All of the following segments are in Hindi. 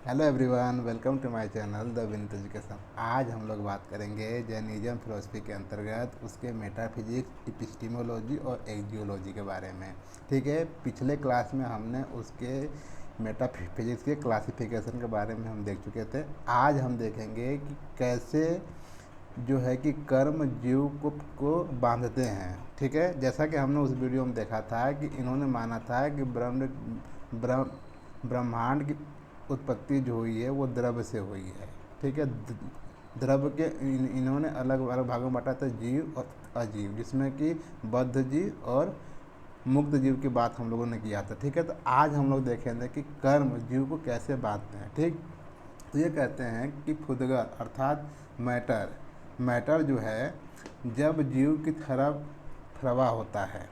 Hello everyone, welcome to my channel the Vineet education. आज हम लोग बात करेंगे जैनिज्म फिलोसफी के अंतर्गत उसके मेटाफिजिक्स, एपिस्टीमोलॉजी और एक्जियोलॉजी के बारे में। ठीक है, पिछले क्लास में हमने उसके मेटाफिजिक्स के क्लासिफिकेशन के बारे में हम देख चुके थे। आज हम देखेंगे कि कैसे जो है कि कर्म जीव को बांधते हैं। ठीक है, जैसा कि हमने उस वीडियो में देखा था कि इन्होंने माना था कि ब्रह्मांड की उत्पत्ति जो हुई है वो द्रव्य से हुई है। ठीक है, द्रव्य के इन्होंने अलग अलग भागों में बांटा था, जीव और अजीव, जिसमें कि बद्ध जीव और मुक्त जीव की बात हम लोगों ने किया था। ठीक है, तो आज हम लोग देखेंगे कि कर्म जीव को कैसे बांधते हैं। ठीक, तो ये कहते हैं कि फुदगल अर्थात मैटर जो है जब जीव की तरफ प्रवाह होता है।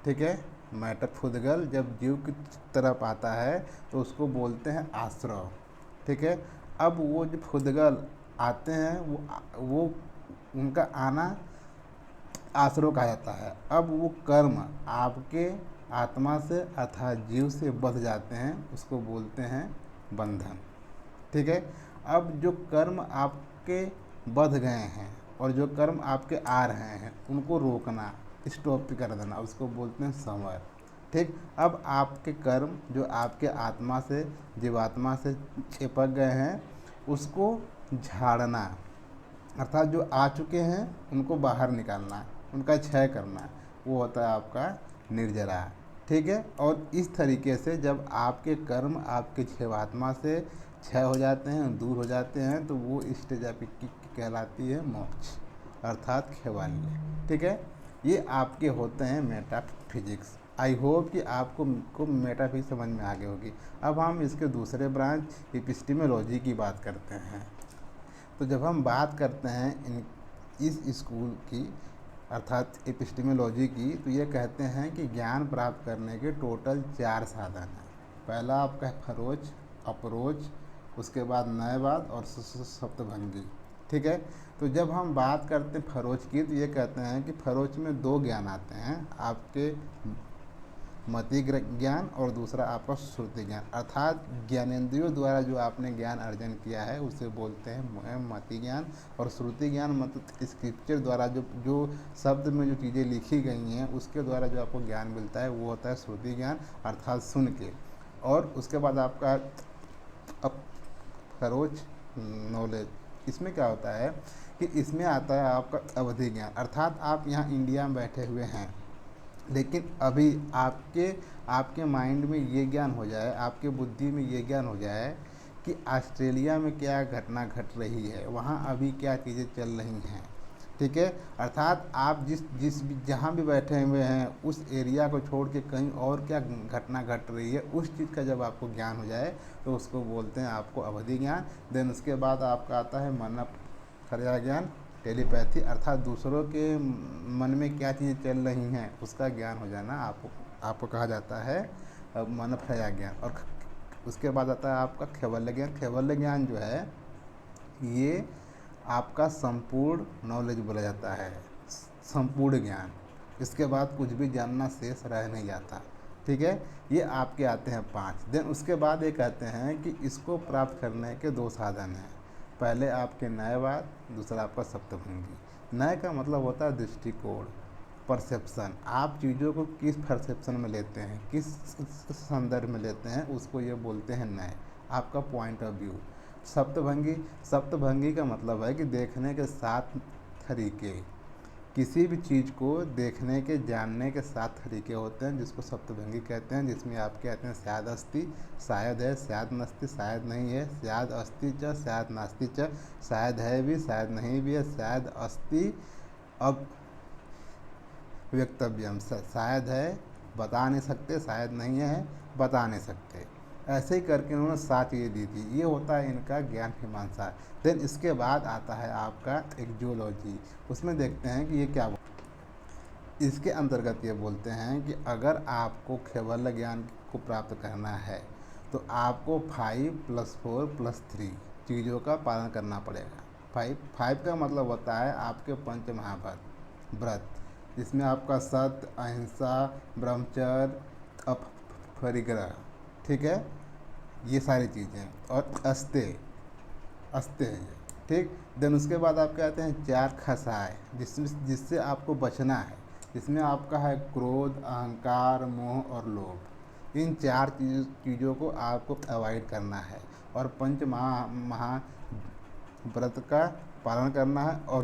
ठीक है, मैटर फुदगल जब जीव की तरफ आता है तो उसको बोलते हैं आश्रव। ठीक है, अब वो जो फुदगल आते हैं वो उनका आना आश्रव कहा जाता है। अब वो कर्म आपके आत्मा से अर्थात जीव से बंध जाते हैं, उसको बोलते हैं बंधन। ठीक है, अब जो कर्म आपके बंध गए हैं और जो कर्म आपके आ रहे हैं उनको रोकना, स्टॉप कर देना, उसको बोलते हैं संवर। ठीक, अब आपके कर्म जो आपके आत्मा से जीवात्मा से चिपक गए हैं उसको झाड़ना, अर्थात जो आ चुके हैं उनको बाहर निकालना, उनका क्षय करना, वो होता है आपका निर्जरा। ठीक है, और इस तरीके से जब आपके कर्म आपके जीवात्मा से क्षय हो जाते हैं, दूर हो जाते हैं, तो वो स्टेज आपकी कहलाती है मोक्ष अर्थात खेवाल्य। ठीक है, ये आपके होते हैं मेटाफिजिक्स। आई होप कि आपको मेटाफिजिक्स समझ में आ गई होगी। अब हम इसके दूसरे ब्रांच एपिस्टीमोलॉजी की बात करते हैं। तो जब हम बात करते हैं इस स्कूल की अर्थात एपिस्टीमोलॉजी की, तो ये कहते हैं कि ज्ञान प्राप्त करने के टोटल 4 साधन हैं। पहला आपका है खरोच, अप्रोच, उसके बाद न्यायवाद और सप्तभंगी। ठीक है, तो जब हम बात करते हैं खरोच की, तो ये कहते हैं कि खरोच में 2 ज्ञान आते हैं आपके, मति ज्ञान और दूसरा आपका श्रुति ज्ञान, अर्थात ज्ञानेंद्रियों द्वारा जो आपने ज्ञान अर्जन किया है उसे बोलते हैं मति ज्ञान। और श्रुति ज्ञान मतलब स्क्रिप्चर द्वारा जो जो शब्द में जो चीज़ें लिखी गई हैं उसके द्वारा जो आपको ज्ञान मिलता है वो होता है श्रुति ज्ञान, अर्थात सुन के। और उसके बाद आपका अब खरोच नॉलेज, इसमें क्या होता है कि इसमें आता है आपका अवधि ज्ञान, अर्थात आप यहाँ इंडिया में बैठे हुए हैं लेकिन अभी आपके आपके माइंड में ये ज्ञान हो जाए, आपके बुद्धि में ये ज्ञान हो जाए कि ऑस्ट्रेलिया में क्या घटना घट रही है, वहाँ अभी क्या चीज़ें चल रही हैं। ठीक है, अर्थात आप जिस जिस भी जहाँ भी बैठे हुए हैं उस एरिया को छोड़ के कहीं और क्या घटना घट रही है, उस चीज़ का जब आपको ज्ञान हो जाए तो उसको बोलते हैं आपको अवधि ज्ञान। देन उसके बाद आपका आता है मन क्रिया ज्ञान, टेलीपैथी, अर्थात दूसरों के मन में क्या चीज़ें चल रही हैं उसका ज्ञान हो जाना आपको कहा जाता है मन क्रिया ज्ञान। और उसके बाद आता है आपका कैवल्य ज्ञान। कैवल्य ज्ञान जो है ये आपका संपूर्ण नॉलेज बोला जाता है, संपूर्ण ज्ञान। इसके बाद कुछ भी जानना शेष रह नहीं जाता। ठीक है, ये आपके आते हैं 5। देन उसके बाद ये कहते हैं कि इसको प्राप्त करने के 2 साधन हैं। पहले आपके न्यायवाद, दूसरा आपका सप्तभंगी। न्याय का मतलब होता है दृष्टिकोण, परसेप्शन, आप चीज़ों को किस परसेप्शन में लेते हैं, किस संदर्भ में लेते हैं, उसको ये बोलते हैं न्याय, आपका पॉइंट ऑफ व्यू। सप्तभंगी का मतलब है कि देखने के 7 तरीके, किसी भी चीज़ को देखने के जानने के 7 तरीके होते हैं जिसको सप्तभंगी कहते हैं, जिसमें आप कहते हैं शायद अस्ति, शायद है, शायद नस्ति, शायद नहीं है, शायद अस्ति च, शायद नास्ति च, शायद है भी, शायद नहीं भी है, शायद अस्ति अब व्यक्तव्यम, शायद है बता नहीं सकते, शायद नहीं है बता नहीं सकते। ऐसे ही करके उन्होंने 7 चीज़ें दी थी। ये होता है इनका ज्ञान मीमांसा। देन इसके बाद आता है आपका एक्जियोलॉजी। उसमें देखते हैं कि ये क्या, इसके अंतर्गत ये बोलते हैं कि अगर आपको केवल ज्ञान को प्राप्त करना है तो आपको 5+4+3 चीज़ों का पालन करना पड़ेगा। 5 का मतलब होता है आपके पंच महाव्रत व्रत, जिसमें आपका सत्य, अहिंसा, ब्रह्मचर्य, अपरिग्रह। ठीक है, ये सारी चीज़ें, और अस्ते अस्ते हैं ये, ठीक। देन उसके बाद आपके आते हैं 4 खसाए, जिससे आपको बचना है, जिसमें आपका है क्रोध, अहंकार, मोह और लोभ। इन 4 चीज़ों को आपको अवॉइड करना है, और पंच महाव्रत का पालन करना है, और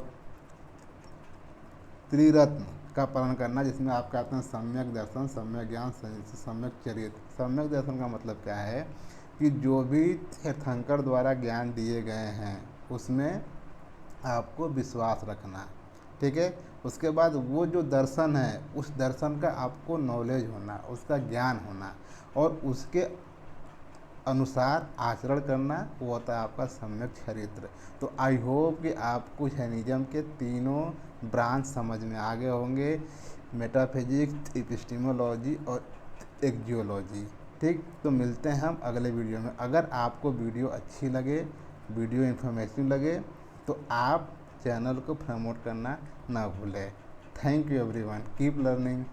त्रिरत्न का पालन करना, जिसमें आपके आते हैं सम्यक दर्शन, सम्यक ज्ञान, सम्यक चरित्र। सम्यक दर्शन का मतलब क्या है कि जो भी तीर्थंकर द्वारा ज्ञान दिए गए हैं उसमें आपको विश्वास रखना, ठीक है। उसके बाद वो जो दर्शन है उस दर्शन का आपको नॉलेज होना, उसका ज्ञान होना, और उसके अनुसार आचरण करना, वो होता है आपका सम्यक चरित्र। तो आई होप कि आपको जैनिज्म के तीनों ब्रांच समझ में आ गए होंगे, मेटाफिजिक्स, एपिस्टेमोलॉजी और एक्जियोलॉजी, ठीक। तो मिलते हैं हम अगले वीडियो में। अगर आपको वीडियो अच्छी लगे, वीडियो इन्फॉर्मेटिव लगे, तो आप चैनल को प्रमोट करना ना भूलें। Thank you everyone, keep learning.